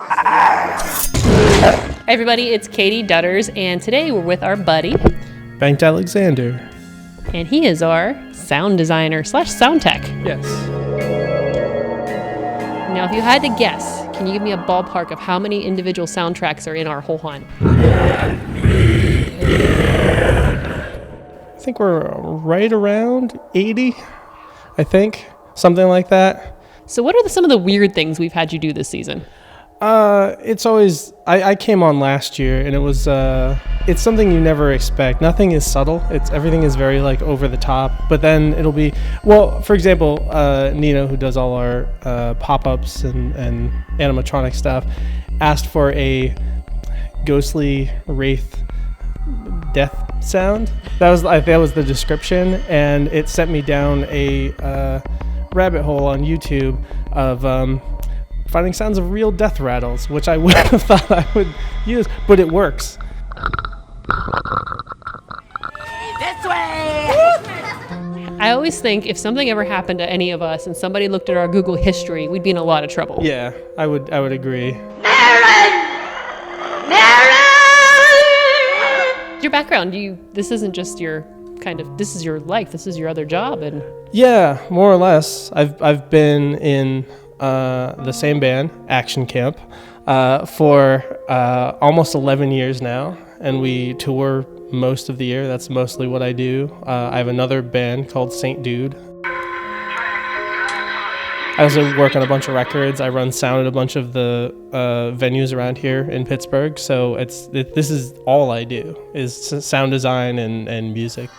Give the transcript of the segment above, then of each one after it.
Hey everybody, it's Katie Dutters, and today we're with our buddy, Bengt Alexsander. And he is our sound designer / sound tech. Yes. Now, if you had to guess, can you give me a ballpark of how many individual soundtracks are in our whole hunt? I think we're right around 80, I think. Something like that. So what are some of the weird things we've had you do this season? It's always, I came on last year, and it was, it's something you never expect. Nothing is subtle. Everything is very, like, over the top. But then it'll be, well, for example, Nina, who does all our pop-ups and animatronic stuff, asked for a ghostly wraith death sound. That was the description, and it sent me down a rabbit hole on YouTube of finding sounds of real death rattles, which I wouldn't have thought I would use, but it works. This way! I always think if something ever happened to any of us and somebody looked at our Google history, we'd be in a lot of trouble. Yeah, I would agree. Your background, this isn't just your this is your life, this is your other job, and yeah, more or less. I've been in the same band, Action Camp, for almost 11 years now, and we tour most of the year. That's mostly what I do. I have another band called St. Dude. I also work on a bunch of records. I run sound at a bunch of the venues around here in Pittsburgh. So this is all I do, is sound design and music.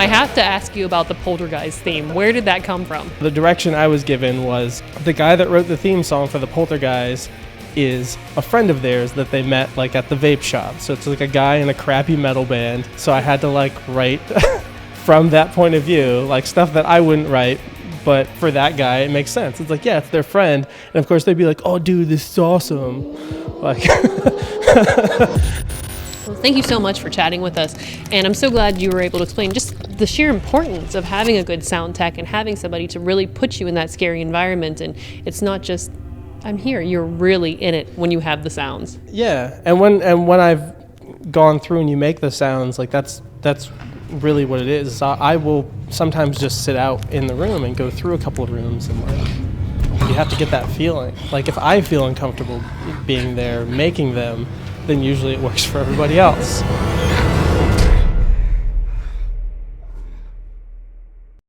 I have to ask you about the Poltergeist theme. Where did that come from? The direction I was given was the guy that wrote the theme song for the Poltergeist is a friend of theirs that they met like at the vape shop. So it's like a guy in a crappy metal band. So I had to like write from that point of view, like stuff that I wouldn't write, but for that guy it makes sense. It's like, yeah, it's their friend, and of course they'd be like, oh dude, this is awesome. Like Well, thank you so much for chatting with us, and I'm so glad you were able to explain just the sheer importance of having a good sound tech and having somebody to really put you in that scary environment. And it's not just, I'm here, you're really in it when you have the sounds. Yeah, and when I've gone through and you make the sounds, like that's really what it is. I will sometimes just sit out in the room and go through a couple of rooms, and like you have to get that feeling. Like if I feel uncomfortable being there making them, then usually it works for everybody else.